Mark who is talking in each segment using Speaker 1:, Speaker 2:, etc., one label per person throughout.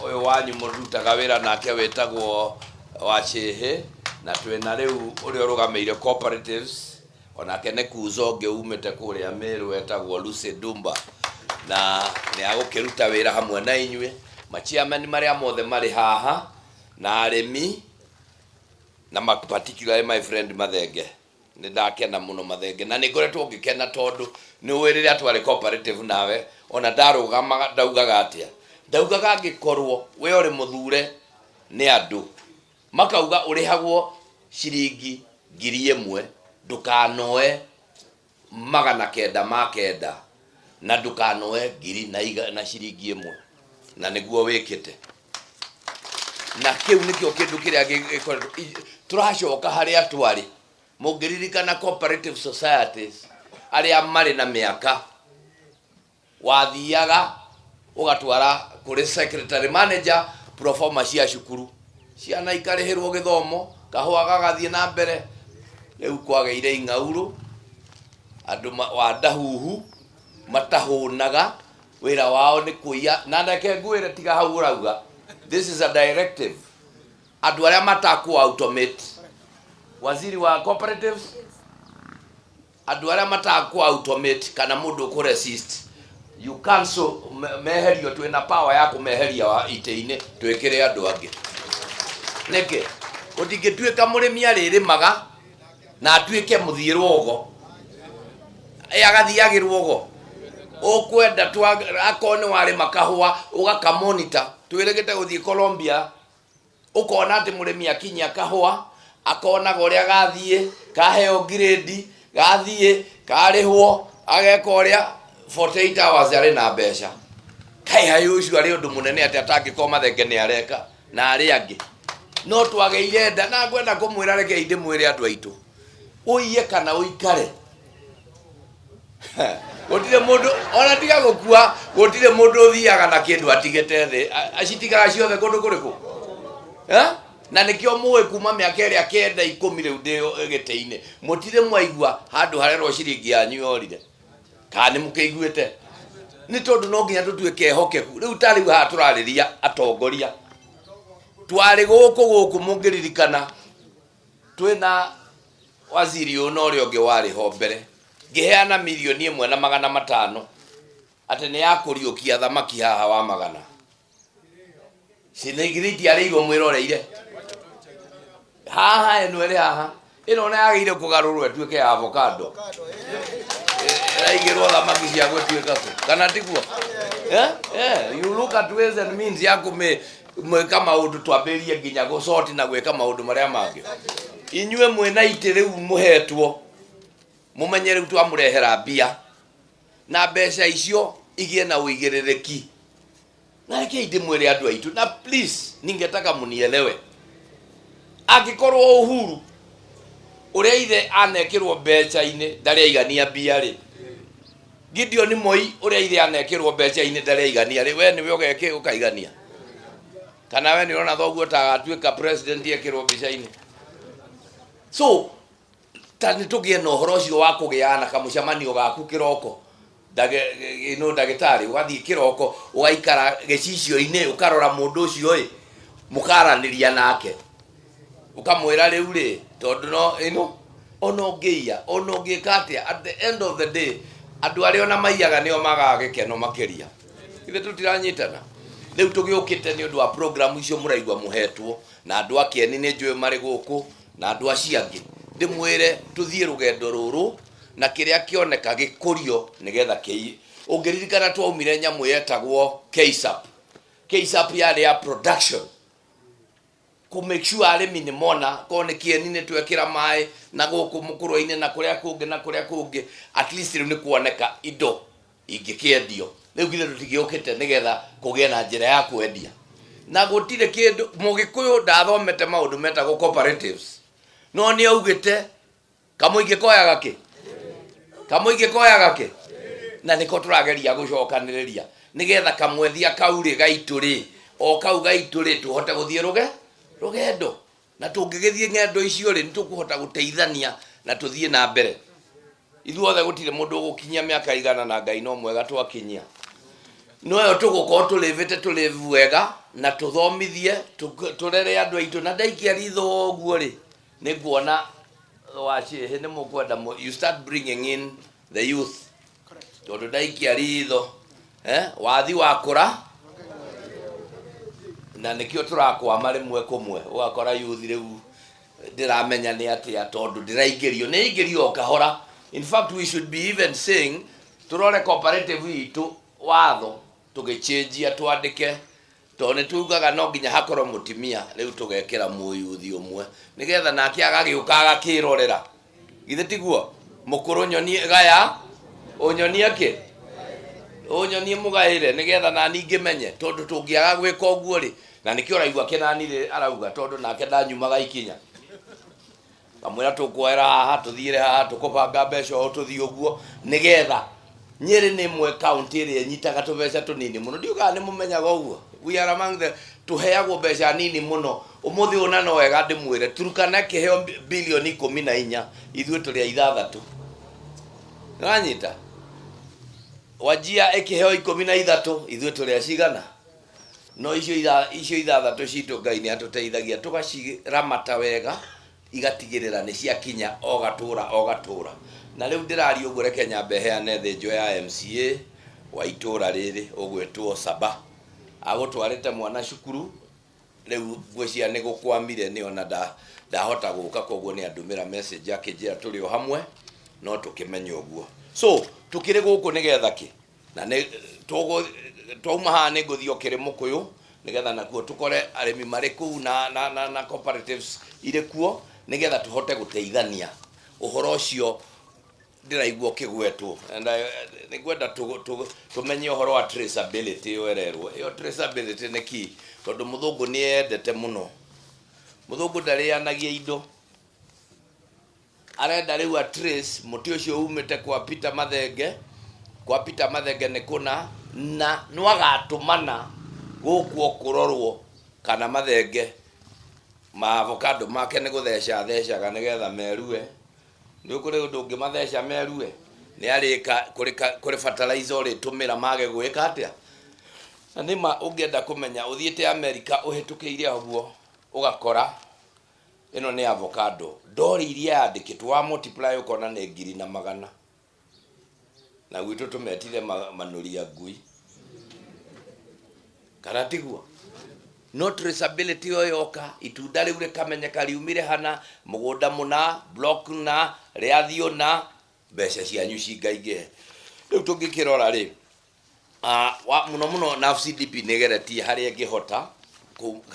Speaker 1: uyu wanyu murutaga wira nake wetagwo Wachehe na twena riu uri urugameire cooperatives onake ne kuzo nge umete kuria Meru wetagwo Lucy Dumba na ni agukiruta wira hamwe na inywe machiamani maria mothe mari haha na aremi na particularly my friend Mathenge ni ndakena muno Mathenge na ni ngoretwo ngikena tondu ni wirire atware cooperative nawe ona ndarugama ndaugaga atia ndaugaga ngikorwo we uri muthure ni andu makauga urihagwo ciringi 1000 ndukanoe 900 na ndukanoe 1000 na ciringi 1 na niguo wikite na kiu nikio kindu kiria turacoka haria twari mungiririkana cooperative societies aria mari na miaka wathiaga ugatwara kuri secretary manager proforma cia cukuru ciana ikarihirwo githomo kahwa gagathie na mbere riu kwageire ing'auru andu wa ndahuhu matahunaga wira wao ni kuiya na ndeke ngwire tiga hau urauga this is a directive andu aria mataku automate waziri wa cooperatives andu aria mataku automate kana mundu ku resist you cancel meherio twina power ya kumeheria wa ite-ini twikire andu angi neke utingituika murimi aririmaga na atuike muthirwogo agathiagirwogo ukwenda akone wari makahwa ugaka monitor twiregete guthie Colombia ukona ati murimi akinya kahwa akona goria gathie kaheo grade gathie karihwo ageka uria 48 hours ari na besha kai hayo ucio ari undu munene ati atangiko Mathenge ni areka na ari angi no twageire nda na ngwenda kumwira reke inde mwire andu aitu uiye kana uikare gutire mundu ona tiga gukua gutire mundu thiaga na kindu atigete thi acitigaga ciothe kundu kuriku na nikio muwe kuma miaka iri akenda 10 riu ndi gite-ini mutire mwaigua handu harero ciringi yanyu yorire kana mukeiguite ni tondu no nginya tutuike hokeku riu tari ha turariria atongoria twari guku mungiririkana twina waziri uno uri ungi wari ho mbere ngiheana milioni 1.5 ati ni yakuriukia thamaki haha wa magana sinigiriti arigo mwiroreire haha eno ere haha ino na yagire kugarurwo etuike avocado raigirwo thamaki cia gwetuika kana tiguo you look at ways and means yakume mweka maundu twambirie nginya gucoti na gweka maundu maria mangi inyue mwena ite riu muhetwo mumenye riu twamurehera mbia na mbeca icio igie na uigiririki na reke inde mwire andu aitu na please ningetaka munielewe agikorwo Uhuru uria ithe anekirwo mbeca-ini ndari aigania mbia ri Gideon Moi uria ithe anekirwo mbeca-ini ndari aigania ri we niwe ugeke ukaigania kana we ni urona thoguo ta atuika president ekirwo mbica-ini so tani tugie no horo cio wa kugiana kamucamanio gaku kiroko ndagitari ugathie kiroko ugaikara gicicio-ini ukarora mundu ucio mukaraniria nake ukamwira riu ri tondu no ono ngiya ono ngikatia at the end of the day andu aria ona maiyaga nio magaga gikeno makiria ithe tutiranyitana riu tugiukite ni undu wa program icio muraigwa muhetwo na andu akieni ni njui mari guku na andu aciangi ndimwire tuthie rugendo ruru na kiria kioneka gikurio nigetha kei ungiririkana twaumire nyamu yetagwo KSAP yari ya production ku make sure arimi ni mona kone kieni ni twekira mai na guku mukuru-ini na kuria kungi at least riu ni kuoneka indo ingikiendio riu githe tutigiukite nigetha kugie na njira ya kwendia na gutire kindu mugikuyu ndathomete maundu metagwo cooperatives no ni augite kamuingi koyaga ki na niko turageria gucokaniriria nigetha kamwethia kauri gaituri o kau gaituri tuhote guthie rugendo na tungigithie ngendo icio ri nitukuhota guteithania na tuthie na mbere ithuothe gutire mundu gukinyia miaka igana na Ngai no mwega twakinyia no yo tugukorwo tulivite tulivu wega na tuthomithie turere andu aitu na ndaikia ritho guo ri niguona wacihe ni mukwenda you start bringing in the youth tondu ndaikia ritho wathi wakura na nikio turakwama rimwe kumwe ugakora youth riu ndiramenya ni atia tondu ndiraingirio ni ingirio kahora. In fact we should be even saying turore cooperative itu watho tugichangia twandike tone tugaga no nginya hakoro mutimia riu tugekera muyuthi umwe nigetha nake agagiukaga kirorera githe tiguo mukuru nyonie gaya unyonie ki unyonie mugaire nigetha na ningi menye tondu tungiaga gwika uguo ri na nikio raigua kinani arauga tondu nake ndanyumaga ikinya kamwira tukwera haha tuthire haha tukubanga mbeca o tuthi uguo nigetha Nyeri ni mwe county ri nyitaga tubeca tunini muno ndiuga ni mumenyaga uguo we are among the tuheagwo mbeca nini muno umuthi una no wega ndimwire Turukana kiheo bilioni 14 ithwe turi ithathatu nganyita Wajia ekiheo 13 ithwe turi cigana no icio ithathatu citu Ngai ni atuteithagia tugaciramata wega igatigirira ni cia kinya o gatura na riu ndirari uguo reke nyambe heane thinjo ya MCA wa itura riri ugwetwo Saba agutwarite mwana cukuru riu ngwiciria ni gukwamire ni ona ndahota guka koguo ni andumira message yake njira turi o hamwe no tukimenya uguo so tukiri guku nigetha ki na ni twauma haha ni nguthio kiri mukuyu nigetha nakuo tukore arimi mari ku na cooperatives ire kuo nigetha tuhote guteithania uhoro ucio ndiraigua kigwetwo and ni gwenda tumenye uhoro wa traceability wererwo iyo traceability ni ki tondu muthungu ni endete muno muthungu ndarianagia indo arenda riu a trace muti ucio umite kwa Peter Mathenge ni kuna na no agatumana guku kurorwo kana Mathenge ma avocado make ni guthecaga nigetha merue ni ukuri undu ngimatheca merue ni arika kuri fertilizer ri tumira mage gwika atia na nima ungienda kumenya uthiite America uhitukiire aguo ugakora ino ni avocado dori iria yandikitwo wa multiply ukona ni 200 na gwitu tumetire manuria ngui karatiguo no traceability yoka itunda riu rikamenyeka riumire hana mugunda muna block na riathio na mbeca cianyu cingaige riu tungikirora ri muno na CDP nigeretie hari ngihota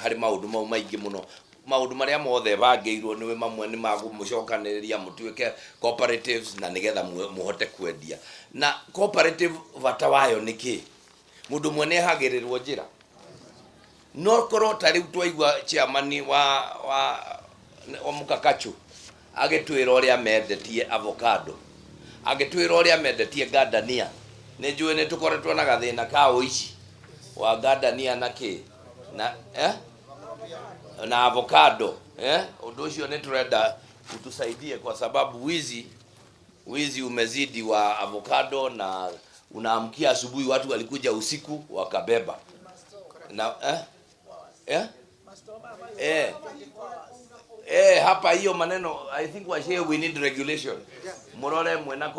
Speaker 1: hari maundu mau maingi muno maundu maria mothe bangeirwo niwe mamwe ni magumucokaniriria mutuike cooperatives na nigetha muhote kwendia na cooperative bata wayo niki mundu mwene hagirirwo njira no koro tari twaigwa chairman wa Mukakachu agitwira uria mendetie avocado agitwira uria mendetie gadania ni njue ni tukoretwo na gathina ka uici wa gadania na ki na na avocado undu ucio ni turenda utusaidie kwa sababu wizi umezidi wa avocado na unaamkia asubuhi watu walikuja usiku wakabeba na hapa hiyo maneno I think we need regulation murore mwena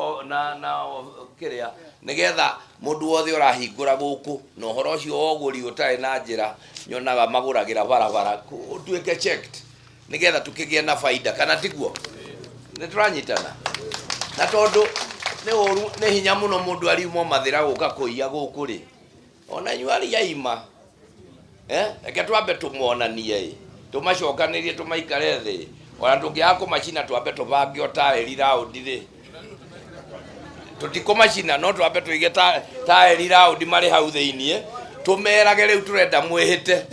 Speaker 1: na kiria nigetha mundu wothe urahingura guku no horo cio oguri utai na njira nyonaga maguragira barabara tuike checked nigetha tukigie na faida kana tiguo ni turanyitana na tondu ni hinya muno mundu ariumo mathira guka kuiya guku ri ona nyuari yaima eke twambe tumuonanie tumacokanirie tumaikare thi ona tungiaga kumacina twambe tubange otaeri round ri tutikumacina no twambe tuige taeri round mari hau thiini tumerage riu turenda mwihite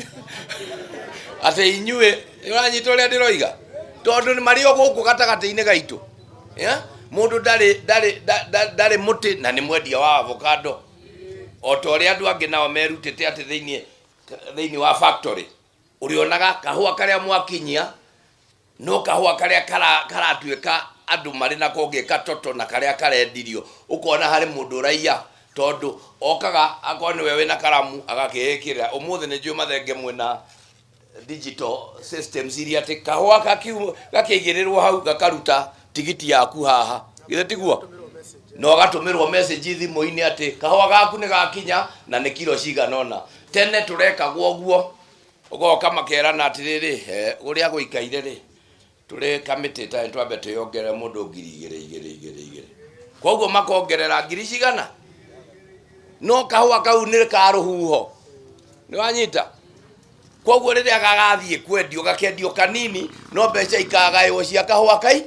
Speaker 1: ate inyue uranyita uria ndiroiga tondu ni mario guku gatagati-ini gaitu mundu ndari muti na ni mwendia wa avocado otoria andu angi nao merutite ati thiini wa factory urionaga kahua karia mwakinyia no kahua karia karatuika andu mari na konge katoto na karia karendirio ukona hari mundu raia tondu okaga akone wewe na karamu agakekira umuthi ni njui mathenge mwena digital systems iria ati kahua gakigirirwo hau gakaruta tigiti yaku haha githe tiguo no gatumirwo message thimu-ini ati kahua gaku ni gakinya na ni kilo ciganona. Tene turekagwo guo ugoka makerana atiriri uria guikaire ri turi kamiti ta twambe tuyongere mundu ngiri koguo makongerera ngiri cigana no kahua kau ni karuhuho ni wanyita koguo riria gagathie kwendio gakendio kanini no mbeca ikagayo cia kahua kai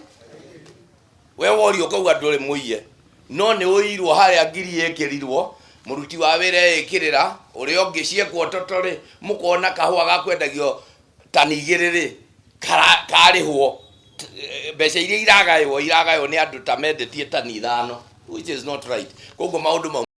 Speaker 1: we worio kauga nduri muiye no ni uirwo haria ngiri yekirirwo muruti wa wira ekirira uri ongi ciekwo totori mukona kahua gakwendagio tani 2 ri karihwo mbeca iria iragayo ni andu ta mendetie tani 5 which is not right koguo maundu